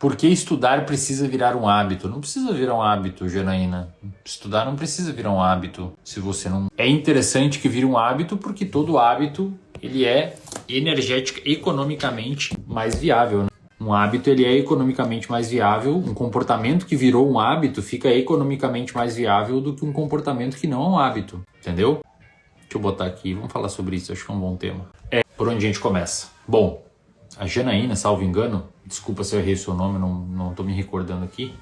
Por que estudar precisa virar um hábito? Não precisa virar um hábito, Janaína. Estudar não precisa virar um hábito se você não... É interessante que vire um hábito porque todo hábito ele é economicamente mais viável, né? Um hábito ele é economicamente mais viável, um comportamento que virou um hábito fica economicamente mais viável do que um comportamento que não é um hábito, entendeu? Deixa eu botar aqui, vamos falar sobre isso, acho que é um bom tema. Por onde a gente começa? Bom, a Janaína, salvo engano, desculpa se eu errei o seu nome, não estou me recordando aqui,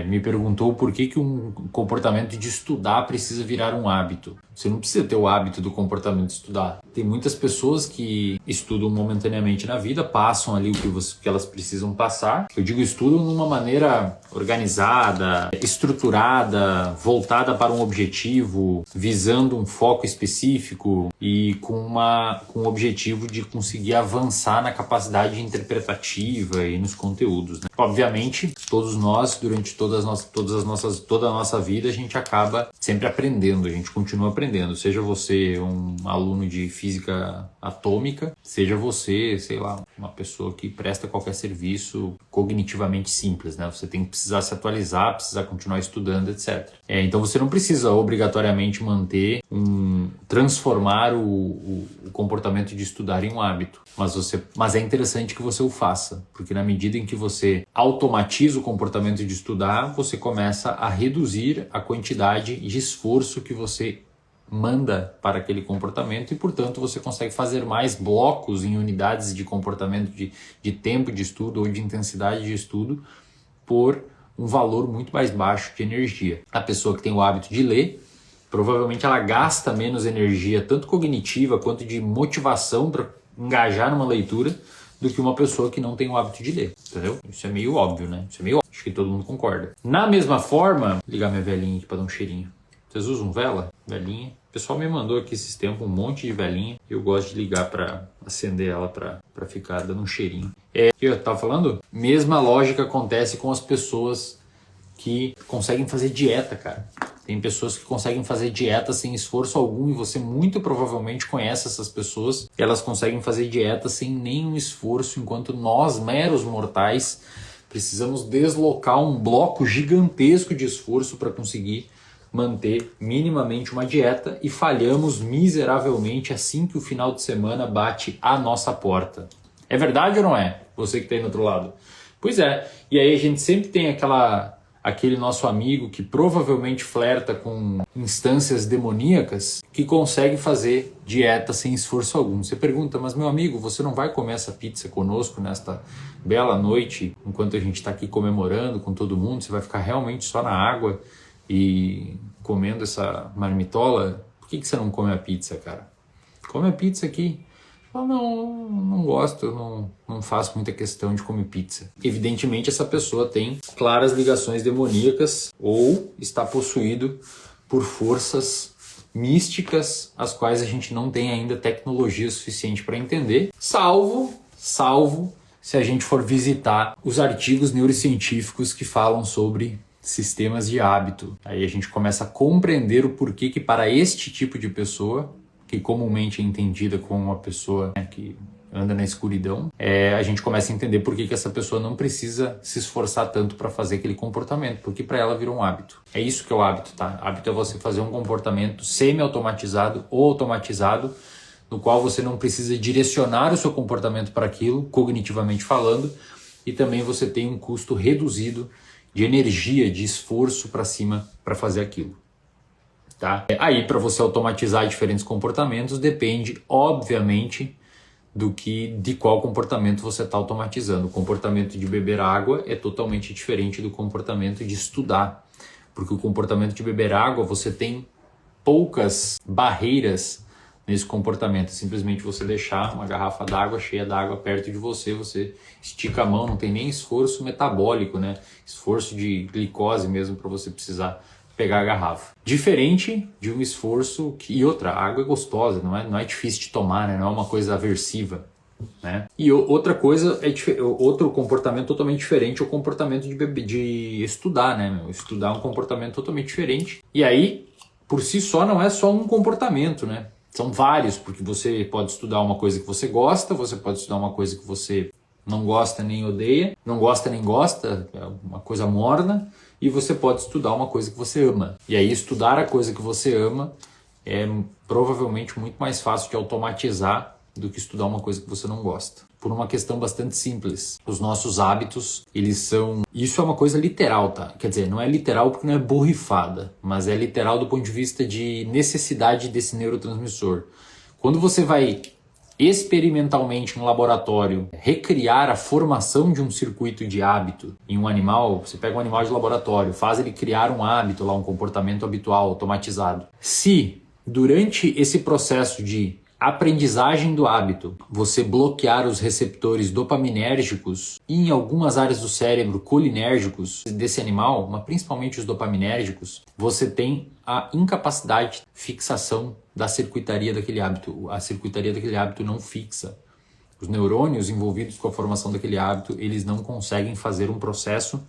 me perguntou por que um comportamento de estudar precisa virar um hábito. Você não precisa ter o hábito do comportamento de estudar. Tem muitas pessoas que estudam momentaneamente na vida, passam ali o que elas precisam passar. Eu digo estudam de uma maneira organizada, estruturada, voltada para um objetivo, visando um foco específico e com o objetivo de conseguir avançar na capacidade interpretativa e nos conteúdos, né? Obviamente, todos nós, durante toda a nossa vida, a gente acaba sempre aprendendo, a gente continua aprendendo. Seja você um aluno de física atômica, seja você, sei lá, uma pessoa que presta qualquer serviço cognitivamente simples, né? Você tem que precisar se atualizar, precisar continuar estudando, etc. Então você não precisa obrigatoriamente transformar o comportamento de estudar em um hábito, mas é interessante que você o faça, porque na medida em que você automatiza o comportamento de estudar, você começa a reduzir a quantidade de esforço que você manda para aquele comportamento e, portanto, você consegue fazer mais blocos em unidades de comportamento, de tempo de estudo ou de intensidade de estudo por um valor muito mais baixo de energia. A pessoa que tem o hábito de ler, provavelmente ela gasta menos energia, tanto cognitiva quanto de motivação para engajar numa leitura, do que uma pessoa que não tem o hábito de ler, entendeu? Isso é meio óbvio, né? Isso é meio óbvio. Acho que todo mundo concorda. Na mesma forma, vou ligar minha velhinha aqui para dar um cheirinho. Vocês usam vela? Velinha? O pessoal me mandou aqui esses tempos um monte de velinha. Eu gosto de ligar para acender ela para ficar dando um cheirinho. O que eu tava falando? Mesma lógica acontece com as pessoas que conseguem fazer dieta, cara. Tem pessoas que conseguem fazer dieta sem esforço algum e você muito provavelmente conhece essas pessoas. Elas conseguem fazer dieta sem nenhum esforço, enquanto nós, meros mortais, precisamos deslocar um bloco gigantesco de esforço para conseguir manter minimamente uma dieta e falhamos miseravelmente assim que o final de semana bate à nossa porta. É verdade ou não é? Você que está aí do outro lado. Pois é, e aí a gente sempre tem aquele nosso amigo que provavelmente flerta com instâncias demoníacas que consegue fazer dieta sem esforço algum. Você pergunta, mas meu amigo, você não vai comer essa pizza conosco nesta bela noite enquanto a gente está aqui comemorando com todo mundo? Você vai ficar realmente só na água e comendo essa marmitola? Por que você não come a pizza, cara? Come a pizza aqui. Eu não gosto, não faço muita questão de comer pizza. Evidentemente essa pessoa tem claras ligações demoníacas ou está possuído por forças místicas, as quais a gente não tem ainda tecnologia suficiente para entender, salvo se a gente for visitar os artigos neurocientíficos que falam sobre sistemas de hábito. Aí a gente começa a compreender o porquê que para este tipo de pessoa, que comumente é entendida como uma pessoa, né, que anda na escuridão, a gente começa a entender por que essa pessoa não precisa se esforçar tanto para fazer aquele comportamento, porque para ela virou um hábito. É isso que é o hábito, tá? Hábito é você fazer um comportamento semi-automatizado ou automatizado, no qual você não precisa direcionar o seu comportamento para aquilo, cognitivamente falando, e também você tem um custo reduzido de energia, de esforço para cima para fazer aquilo. Tá? Aí, para você automatizar diferentes comportamentos, depende, obviamente, de qual comportamento você está automatizando. O comportamento de beber água é totalmente diferente do comportamento de estudar, porque o comportamento de beber água, você tem poucas barreiras nesse comportamento. Simplesmente você deixar uma garrafa d'água cheia d'água perto de você, você estica a mão, não tem nem esforço metabólico, né? Esforço de glicose mesmo para você precisar pegar a garrafa. Diferente de um esforço e outra, a água é gostosa, não é difícil de tomar, né? Não é uma coisa aversiva, né? E outra coisa, outro comportamento totalmente diferente é o comportamento de estudar, né? Estudar é um comportamento totalmente diferente. E aí, por si só, não é só um comportamento, né? São vários, porque você pode estudar uma coisa que você gosta, você pode estudar uma coisa que você não gosta nem odeia, não gosta nem gosta, é uma coisa morna, e você pode estudar uma coisa que você ama. E aí estudar a coisa que você ama é provavelmente muito mais fácil de automatizar do que estudar uma coisa que você não gosta. Por uma questão bastante simples. Os nossos hábitos, eles são... Isso é uma coisa literal, tá? Quer dizer, não é literal porque não é borrifada, mas é literal do ponto de vista de necessidade desse neurotransmissor. Quando você vai experimentalmente no laboratório recriar a formação de um circuito de hábito em um animal, você pega um animal de laboratório, faz ele criar um hábito lá, um comportamento habitual, automatizado. Se durante esse processo de aprendizagem do hábito, você bloquear os receptores dopaminérgicos e em algumas áreas do cérebro colinérgicos desse animal, mas principalmente os dopaminérgicos, você tem a incapacidade de fixação da circuitaria daquele hábito. A circuitaria daquele hábito não fixa. Os neurônios envolvidos com a formação daquele hábito, eles não conseguem fazer um processo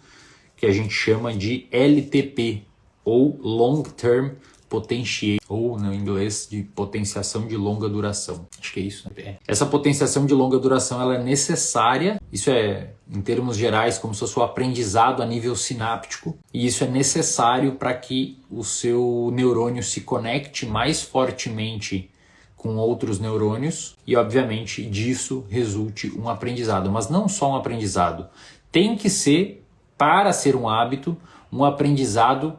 que a gente chama de LTP, ou Long Term Potentiate, ou no inglês de potenciação de longa duração. Acho que é isso, né? Essa potenciação de longa duração ela é necessária, isso é, em termos gerais, como se fosse o aprendizado a nível sináptico, e isso é necessário para que o seu neurônio se conecte mais fortemente com outros neurônios e, obviamente, disso resulte um aprendizado. Mas não só um aprendizado, tem que ser, para ser um hábito, um aprendizado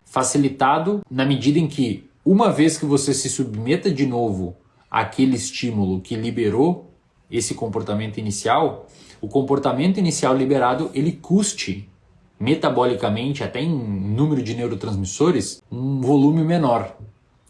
facilitado na medida em que, uma vez que você se submeta de novo àquele estímulo que liberou esse comportamento inicial, o comportamento inicial liberado, ele custe metabolicamente, até em número de neurotransmissores, um volume menor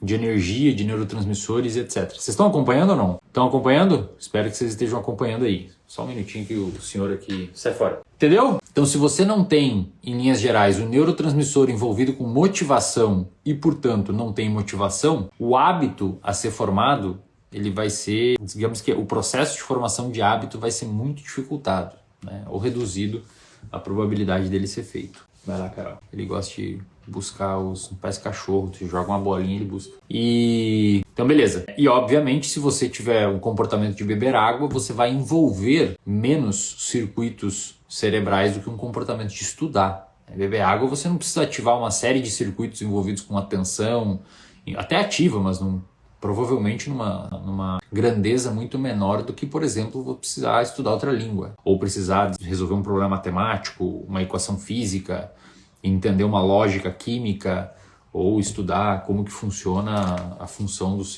de energia, de neurotransmissores, etc. Vocês estão acompanhando ou não? Estão acompanhando? Espero que vocês estejam acompanhando aí. Só um minutinho que o senhor aqui sai fora. Entendeu? Então, se você não tem, em linhas gerais, o neurotransmissor envolvido com motivação e, portanto, não tem motivação, o hábito a ser formado, ele vai ser, digamos que o processo de formação de hábito vai ser muito dificultado, né? Ou reduzido a probabilidade dele ser feito. Vai lá, Carol. Ele gosta de buscar os... Parece cachorro, você joga uma bolinha e ele busca. Então, beleza. E, obviamente, se você tiver um comportamento de beber água, você vai envolver menos circuitos cerebrais do que um comportamento de estudar. Beber água, você não precisa ativar uma série de circuitos envolvidos com atenção, até ativa, mas provavelmente numa grandeza muito menor do que, por exemplo, vou precisar estudar outra língua, ou precisar resolver um problema matemático, uma equação física, entender uma lógica química, ou estudar como que funciona a função das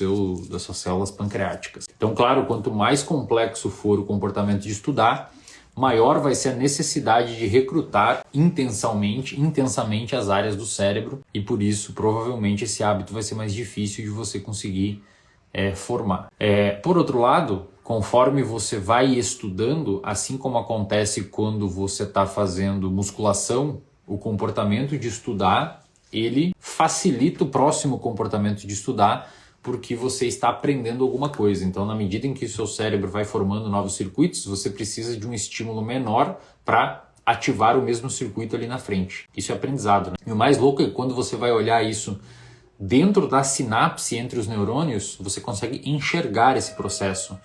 suas células pancreáticas. Então, claro, quanto mais complexo for o comportamento de estudar, maior vai ser a necessidade de recrutar intensamente as áreas do cérebro, e por isso, provavelmente, esse hábito vai ser mais difícil de você conseguir formar. Por outro lado, conforme você vai estudando, assim como acontece quando você está fazendo musculação, o comportamento de estudar, ele facilita o próximo comportamento de estudar, porque você está aprendendo alguma coisa. Então, na medida em que o seu cérebro vai formando novos circuitos, você precisa de um estímulo menor para ativar o mesmo circuito ali na frente. Isso é aprendizado, né? E o mais louco é que quando você vai olhar isso dentro da sinapse entre os neurônios, você consegue enxergar esse processo.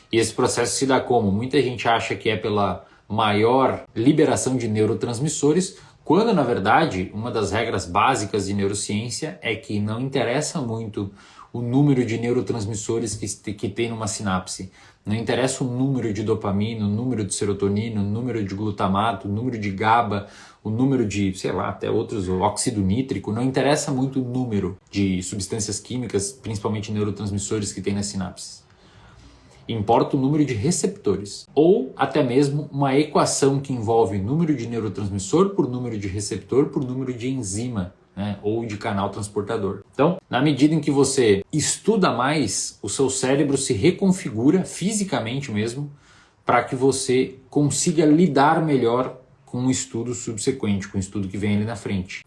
E esse processo se dá como? Muita gente acha que é pela maior liberação de neurotransmissores, quando, na verdade, uma das regras básicas de neurociência é que não interessa muito o número de neurotransmissores que tem numa sinapse. Não interessa o número de dopamina, o número de serotonina, o número de glutamato, o número de GABA, o número de, sei lá, até outros, o óxido nítrico. Não interessa muito o número de substâncias químicas, principalmente neurotransmissores que tem nas sinapses. Importa o número de receptores, ou até mesmo uma equação que envolve número de neurotransmissor por número de receptor por número de enzima, né, ou de canal transportador. Então, na medida em que você estuda mais, o seu cérebro se reconfigura fisicamente mesmo para que você consiga lidar melhor com o estudo subsequente, com o estudo que vem ali na frente.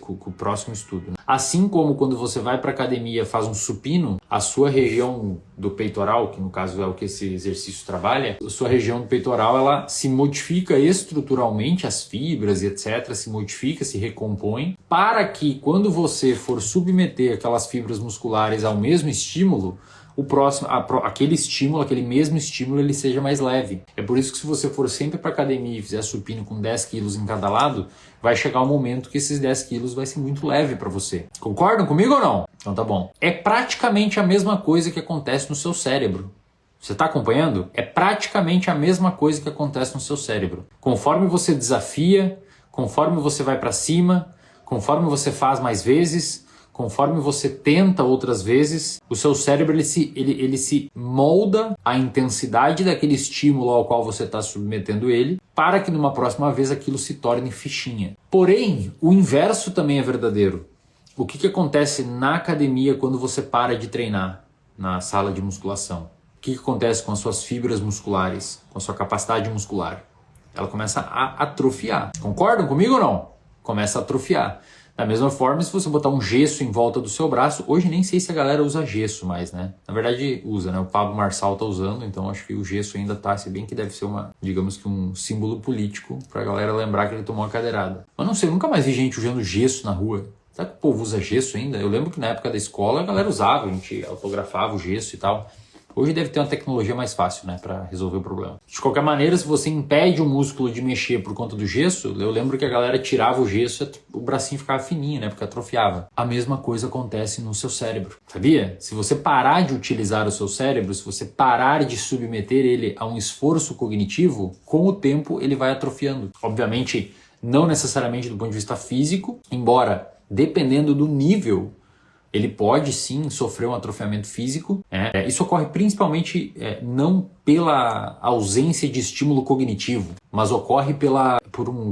Com o próximo estudo. Assim como quando você vai para a academia, faz um supino, a sua região do peitoral, que no caso é o que esse exercício trabalha, a sua região do peitoral ela se modifica estruturalmente, as fibras e etc. se modifica, se recompõe, para que quando você for submeter aquelas fibras musculares ao mesmo estímulo, aquele estímulo, aquele mesmo estímulo, ele seja mais leve. É por isso que se você for sempre para academia e fizer supino com 10 quilos em cada lado, vai chegar um momento que esses 10 quilos vai ser muito leve para você. Concordam comigo ou não? Então tá bom. É praticamente a mesma coisa que acontece no seu cérebro. Você está acompanhando? É praticamente a mesma coisa que acontece no seu cérebro. Conforme você desafia, conforme você vai para cima, conforme você faz mais vezes, conforme você tenta outras vezes, o seu cérebro ele se molda à intensidade daquele estímulo ao qual você está submetendo ele, para que numa próxima vez aquilo se torne fichinha. Porém, o inverso também é verdadeiro. O que acontece na academia quando você para de treinar na sala de musculação? O que acontece com as suas fibras musculares, com a sua capacidade muscular? Ela começa a atrofiar. Concordam comigo ou não? Começa a atrofiar. Da mesma forma, se você botar um gesso em volta do seu braço, hoje nem sei se a galera usa gesso mais, né? Na verdade usa, né? O Pablo Marçal tá usando, então acho que o gesso ainda tá, se bem que deve ser digamos que um símbolo político pra galera lembrar que ele tomou uma cadeirada. Mas não sei, eu nunca mais vi gente usando gesso na rua. Será que o povo usa gesso ainda? Eu lembro que na época da escola a galera usava, a gente autografava o gesso e tal. Hoje deve ter uma tecnologia mais fácil, né, para resolver o problema. De qualquer maneira, se você impede o músculo de mexer por conta do gesso, eu lembro que a galera tirava o gesso e o bracinho ficava fininho, né, porque atrofiava. A mesma coisa acontece no seu cérebro, sabia? Se você parar de utilizar o seu cérebro, se você parar de submeter ele a um esforço cognitivo, com o tempo ele vai atrofiando. Obviamente, não necessariamente do ponto de vista físico, embora dependendo do nível, ele pode sim sofrer um atrofiamento físico. Isso ocorre principalmente não pela ausência de estímulo cognitivo, mas ocorre por um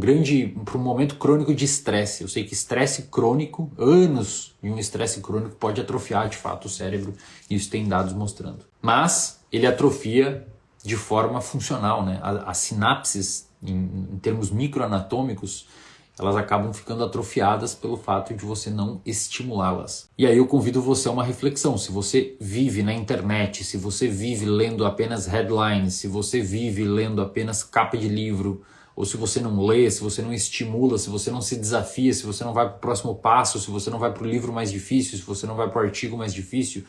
momento crônico de estresse. Eu sei que estresse crônico, anos de um estresse crônico pode atrofiar de fato o cérebro, e isso tem dados mostrando. Mas ele atrofia de forma funcional, né? As sinapses, em termos microanatômicos, elas acabam ficando atrofiadas pelo fato de você não estimulá-las. E aí eu convido você a uma reflexão. Se você vive na internet, se você vive lendo apenas headlines, se você vive lendo apenas capa de livro, ou se você não lê, se você não estimula, se você não se desafia, se você não vai para o próximo passo, se você não vai para o livro mais difícil, se você não vai para o artigo mais difícil,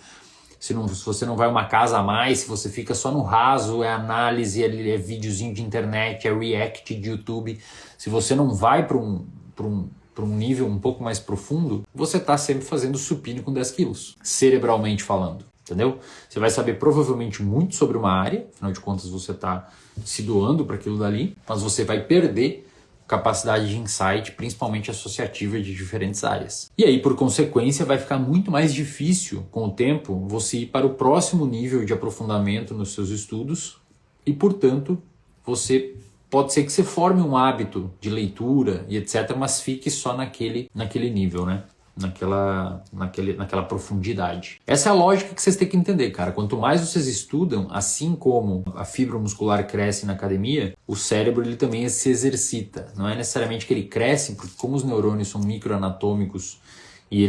se você não vai uma casa a mais, se você fica só no raso, é análise, é videozinho de internet, é react de YouTube. Se você não vai para um nível um pouco mais profundo, você está sempre fazendo supino com 10 quilos, cerebralmente falando, entendeu? Você vai saber provavelmente muito sobre uma área, afinal de contas você está se doando para aquilo dali, mas você vai perder capacidade de insight, principalmente associativa de diferentes áreas. E aí, por consequência, vai ficar muito mais difícil, com o tempo, você ir para o próximo nível de aprofundamento nos seus estudos e, portanto, pode ser que você forme um hábito de leitura e etc., mas fique só naquele nível, né? Naquela profundidade. Essa é a lógica que vocês têm que entender, cara. Quanto mais vocês estudam, assim como a fibra muscular cresce na academia, o cérebro ele também se exercita. Não é necessariamente que ele cresce, porque como os neurônios são microanatômicos e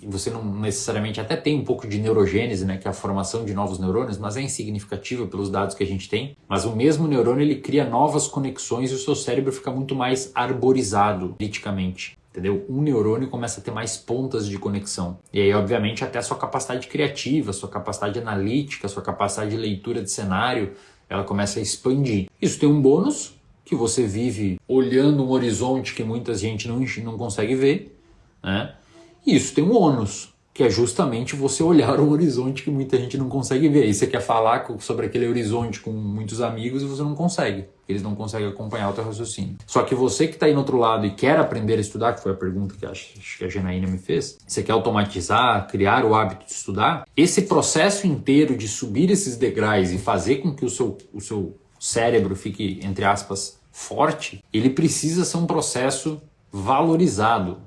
você não necessariamente até tem um pouco de neurogênese, né, que é a formação de novos neurônios, mas é insignificativa pelos dados que a gente tem. Mas o mesmo neurônio ele cria novas conexões e o seu cérebro fica muito mais arborizado, politicamente. Entendeu? Um neurônio começa a ter mais pontas de conexão. E aí, obviamente, até a sua capacidade criativa, a sua capacidade analítica, a sua capacidade de leitura de cenário, ela começa a expandir. Isso tem um bônus, que você vive olhando um horizonte que muita gente não consegue ver, né? E isso tem um ônus, que é justamente você olhar um horizonte que muita gente não consegue ver. E você quer falar sobre aquele horizonte com muitos amigos e você não consegue. Eles não conseguem acompanhar o teu raciocínio. Só que você que está aí no outro lado e quer aprender a estudar, que foi a pergunta que acho que a Janaína me fez, você quer automatizar, criar o hábito de estudar, esse processo inteiro de subir esses degraus e fazer com que o seu cérebro fique, entre aspas, forte, ele precisa ser um processo valorizado,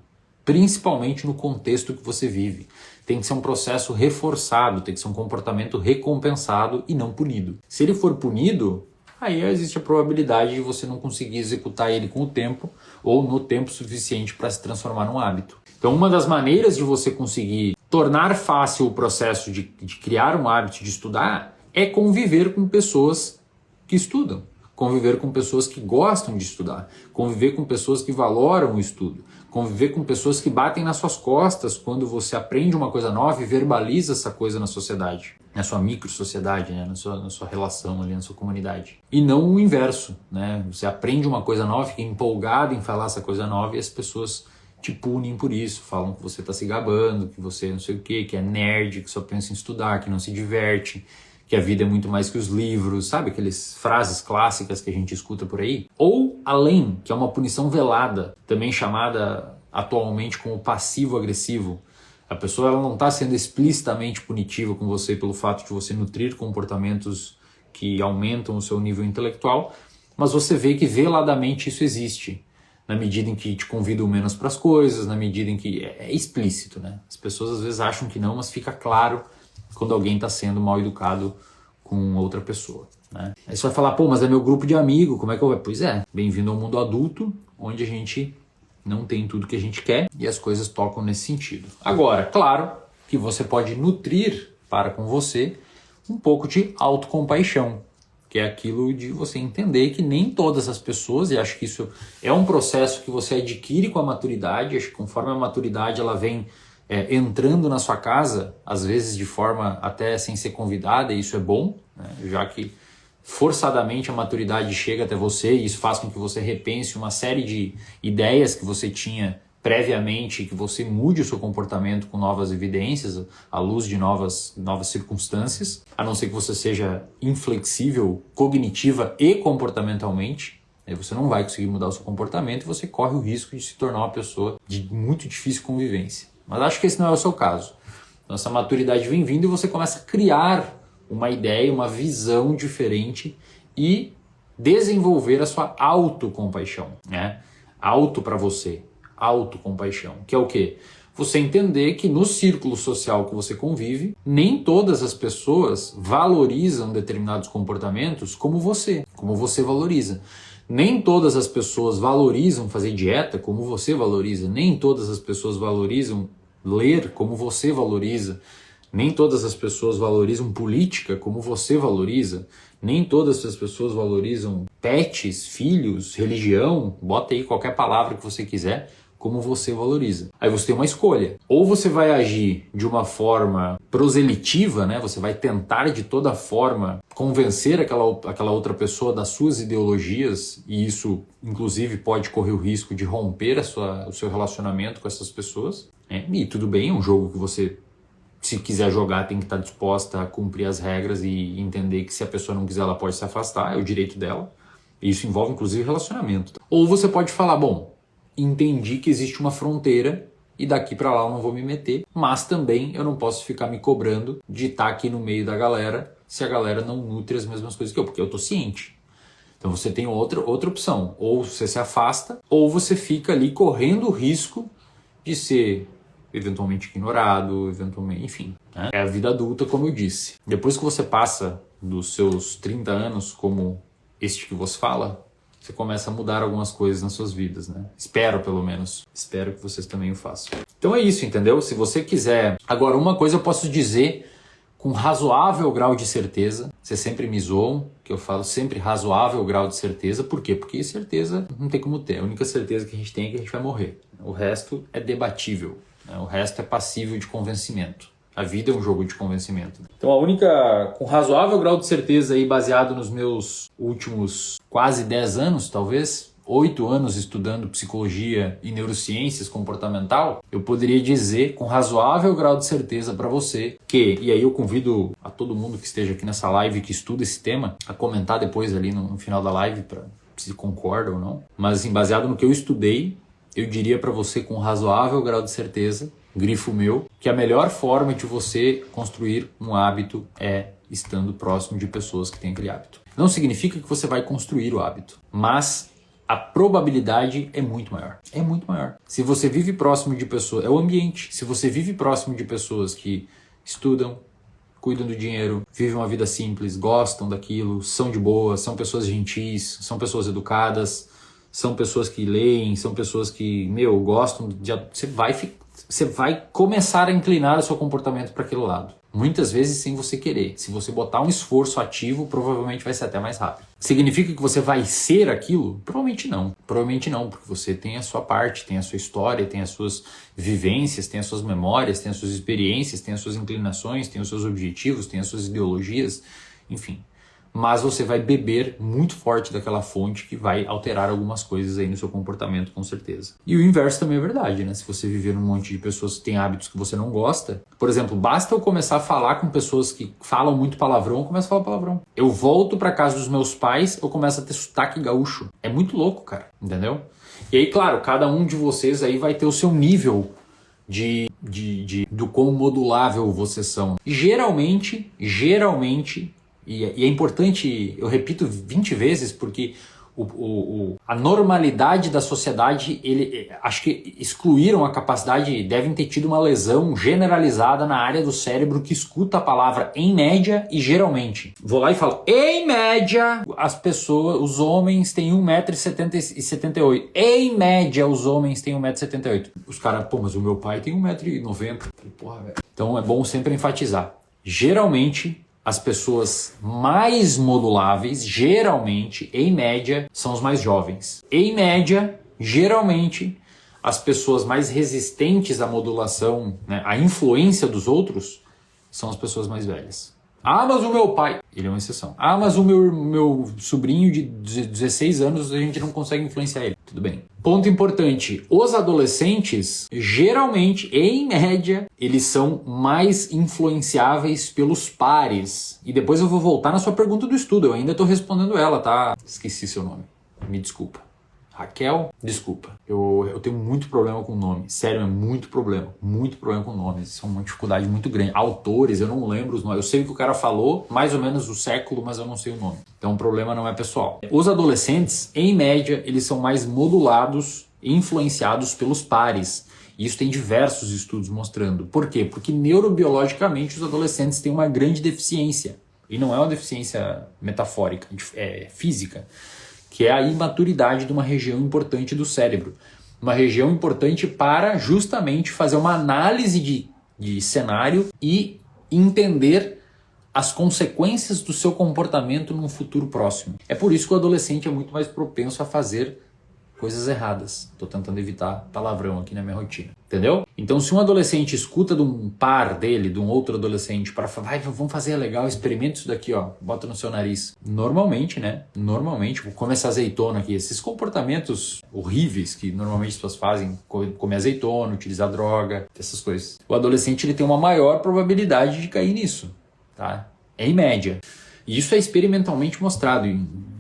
principalmente no contexto que você vive. Tem que ser um processo reforçado, tem que ser um comportamento recompensado e não punido. Se ele for punido, aí existe a probabilidade de você não conseguir executar ele com o tempo ou no tempo suficiente para se transformar num hábito. Então, uma das maneiras de você conseguir tornar fácil o processo de criar um hábito de estudar é conviver com pessoas que estudam, conviver com pessoas que gostam de estudar, conviver com pessoas que valoram o estudo, conviver com pessoas que batem nas suas costas quando você aprende uma coisa nova e verbaliza essa coisa na sociedade, na sua micro-sociedade, né? na sua relação ali, na sua comunidade. E não o inverso, né? Você aprende uma coisa nova, fica empolgado em falar essa coisa nova e as pessoas te punem por isso, falam que você está se gabando, que você não sei o quê, que é nerd, que só pensa em estudar, que não se diverte, que a vida é muito mais que os livros, sabe? Aquelas frases clássicas que a gente escuta por aí. Ou além, que é uma punição velada, também chamada atualmente como passivo-agressivo. A pessoa ela não está sendo explicitamente punitiva com você pelo fato de você nutrir comportamentos que aumentam o seu nível intelectual, mas você vê que veladamente isso existe. Na medida em que te convidam menos para as coisas, na medida em que é explícito, né? As pessoas às vezes acham que não, mas fica claro quando alguém está sendo mal educado com outra pessoa, né? Aí você vai falar, pô, mas é meu grupo de amigo, como é que eu vou? Pois é, bem-vindo ao mundo adulto, onde a gente não tem tudo que a gente quer e as coisas tocam nesse sentido. Agora, claro que você pode nutrir para com você um pouco de autocompaixão, que é aquilo de você entender que nem todas as pessoas, e acho que isso é um processo que você adquire com a maturidade, acho que conforme a maturidade ela vem entrando na sua casa, às vezes de forma até sem ser convidada, e isso é bom, né? Já que forçadamente a maturidade chega até você e isso faz com que você repense uma série de ideias que você tinha previamente, que você mude o seu comportamento com novas evidências, à luz de novas circunstâncias, a não ser que você seja inflexível cognitiva e comportamentalmente. Aí você não vai conseguir mudar o seu comportamento e você corre o risco de se tornar uma pessoa de muito difícil convivência. Mas acho que esse não é o seu caso. Então essa maturidade vem vindo e você começa a criar uma ideia, uma visão diferente e desenvolver a sua autocompaixão, né? Auto para você, autocompaixão, que é o quê? Você entender que no círculo social que você convive, nem todas as pessoas valorizam determinados comportamentos como você valoriza. Nem todas as pessoas valorizam fazer dieta como você valoriza. Nem todas as pessoas valorizam ler como você valoriza. Nem todas as pessoas valorizam política como você valoriza. Nem todas as pessoas valorizam pets, filhos, religião. Bota aí qualquer palavra que você quiser, como você valoriza. Aí você tem uma escolha. Ou você vai agir de uma forma proselitiva, né? Você vai tentar de toda forma convencer aquela outra pessoa das suas ideologias, e isso inclusive pode correr o risco de romper o seu relacionamento com essas pessoas. E tudo bem, é um jogo que você, se quiser jogar, tem que estar disposta a cumprir as regras e entender que se a pessoa não quiser, ela pode se afastar, é o direito dela. E isso envolve inclusive relacionamento. Ou você pode falar, bom, entendi que existe uma fronteira e daqui para lá eu não vou me meter, mas também eu não posso ficar me cobrando de estar aqui no meio da galera se a galera não nutre as mesmas coisas que eu, porque eu tô ciente. Então você tem outra opção, ou você se afasta, ou você fica ali correndo o risco de ser eventualmente ignorado, eventualmente, enfim, né? É a vida adulta, como eu disse. Depois que você passa dos seus 30 anos como este que vos fala, você começa a mudar algumas coisas nas suas vidas, né? Espero, pelo menos. Espero que vocês também o façam. Então é isso, entendeu? Se você quiser... Agora, uma coisa eu posso dizer com razoável grau de certeza. Vocês sempre me zoam, que eu falo sempre razoável grau de certeza. Por quê? Porque certeza não tem como ter. A única certeza que a gente tem é que a gente vai morrer. O resto é debatível, né? O resto é passível de convencimento. A vida é um jogo de convencimento. Então a única, com razoável grau de certeza aí, baseado nos meus últimos quase 10 anos, talvez, 8 anos estudando psicologia e neurociências comportamental, eu poderia dizer com razoável grau de certeza para você que, e aí eu convido a todo mundo que esteja aqui nessa live, que estuda esse tema, a comentar depois ali no final da live, para se concorda ou não, mas assim, baseado no que eu estudei, eu diria para você com razoável grau de certeza, grifo meu, que a melhor forma de você construir um hábito é estando próximo de pessoas que têm aquele hábito. Não significa que você vai construir o hábito, mas a probabilidade é muito maior. É muito maior. Se você vive próximo de pessoas, é o ambiente. Se você vive próximo de pessoas que estudam, cuidam do dinheiro, vivem uma vida simples, gostam daquilo, são de boa, são pessoas gentis, são pessoas educadas, são pessoas que leem, são pessoas que, gostam de... Você vai começar a inclinar o seu comportamento para aquele lado. Muitas vezes sem você querer. Se você botar um esforço ativo, provavelmente vai ser até mais rápido. Significa que você vai ser aquilo? Provavelmente não. Provavelmente não, porque você tem a sua parte, tem a sua história, tem as suas vivências, tem as suas memórias, tem as suas experiências, tem as suas inclinações, tem os seus objetivos, tem as suas ideologias, enfim. Mas você vai beber muito forte daquela fonte que vai alterar algumas coisas aí no seu comportamento, com certeza. E o inverso também é verdade, né? Se você viver num monte de pessoas que têm hábitos que você não gosta, por exemplo, basta eu começar a falar com pessoas que falam muito palavrão, eu começo a falar palavrão. Eu volto pra casa dos meus pais, eu começo a ter sotaque gaúcho. É muito louco, cara, entendeu? E aí, claro, cada um de vocês aí vai ter o seu nível do quão modulável vocês são. Geralmente, e é importante, eu repito 20 vezes, porque a normalidade da sociedade, acho que excluíram a capacidade, devem ter tido uma lesão generalizada na área do cérebro que escuta a palavra em média e geralmente. Vou lá e falo, em média, as pessoas, os homens têm 1,78 m. Em média, os homens têm 1,78 m. Os caras, pô, mas o meu pai tem 1,90 m. Porra, velho. Então é bom sempre enfatizar. Geralmente, as pessoas mais moduláveis, geralmente, em média, são os mais jovens. Em média, geralmente, as pessoas mais resistentes à modulação, né, à influência dos outros, são as pessoas mais velhas. Ah, mas o meu pai... Ele é uma exceção. Ah, mas o meu sobrinho de 16 anos, a gente não consegue influenciar ele. Tudo bem. Ponto importante. Os adolescentes, geralmente, em média, eles são mais influenciáveis pelos pares. E depois eu vou voltar na sua pergunta do estudo. Eu ainda estou respondendo ela, tá? Esqueci seu nome. Me desculpa. Raquel, desculpa. Eu tenho muito problema com nome. Sério, é muito problema com nomes. Isso é uma dificuldade muito grande. Autores, eu não lembro os nomes. Eu sei o que o cara falou, mais ou menos o século, mas eu não sei o nome. Então o problema não é pessoal. Os adolescentes, em média, eles são mais modulados e influenciados pelos pares. E isso tem diversos estudos mostrando. Por quê? Porque neurobiologicamente os adolescentes têm uma grande deficiência. E não é uma deficiência metafórica, é física. Que é a imaturidade de uma região importante do cérebro. Uma região importante para justamente fazer uma análise de cenário e entender as consequências do seu comportamento num futuro próximo. É por isso que o adolescente é muito mais propenso a fazer coisas erradas. Estou tentando evitar palavrão aqui na minha rotina. Entendeu? Então, se um adolescente escuta de um par dele, de um outro adolescente, para falar, vamos fazer legal, experimenta isso daqui, ó, bota no seu nariz. Normalmente, né? Normalmente, come essa azeitona aqui. Esses comportamentos horríveis que normalmente as pessoas fazem, comer azeitona, utilizar droga, essas coisas. O adolescente ele tem uma maior probabilidade de cair nisso, tá? Em média. E isso é experimentalmente mostrado,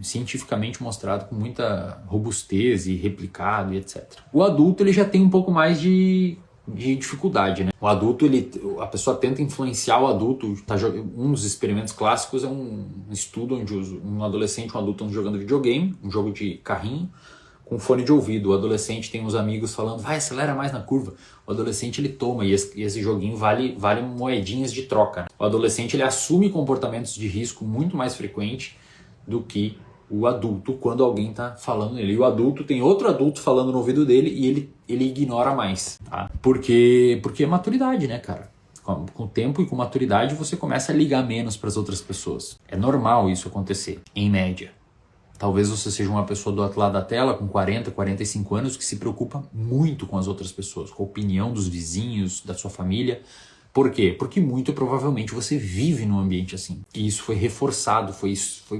cientificamente mostrado com muita robustez e replicado e etc. O adulto ele já tem um pouco mais de dificuldade, né? O adulto, a pessoa tenta influenciar o adulto. Um dos experimentos clássicos é um estudo onde um adolescente e um adulto estão jogando videogame, um jogo de carrinho, com fone de ouvido. O adolescente tem uns amigos falando, vai, acelera mais na curva. O adolescente ele toma, e esse joguinho vale moedinhas de troca, né? O adolescente ele assume comportamentos de risco muito mais frequente do que o adulto quando alguém está falando nele. E o adulto tem outro adulto falando no ouvido dele e ele ignora mais, tá? Porque é maturidade, né, cara? Com o tempo e com maturidade você começa a ligar menos para as outras pessoas. É normal isso acontecer, em média. Talvez você seja uma pessoa do outro lado da tela, com 40, 45 anos, que se preocupa muito com as outras pessoas, com a opinião dos vizinhos, da sua família. Por quê? Porque muito provavelmente você vive num ambiente assim. E isso foi reforçado, foi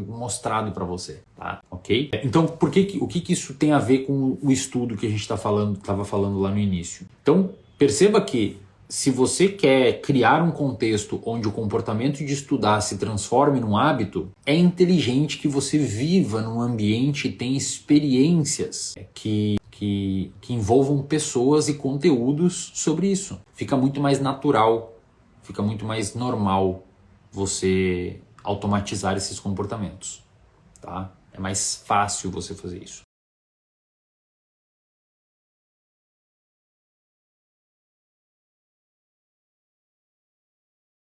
mostrado para você, tá? Ok? Então, o que isso tem a ver com o estudo que a gente estava falando lá no início? Então, perceba que se você quer criar um contexto onde o comportamento de estudar se transforme num hábito, é inteligente que você viva num ambiente e tenha experiências que envolvam pessoas e conteúdos sobre isso. Fica muito mais natural, fica muito mais normal você automatizar esses comportamentos, tá? É mais fácil você fazer isso.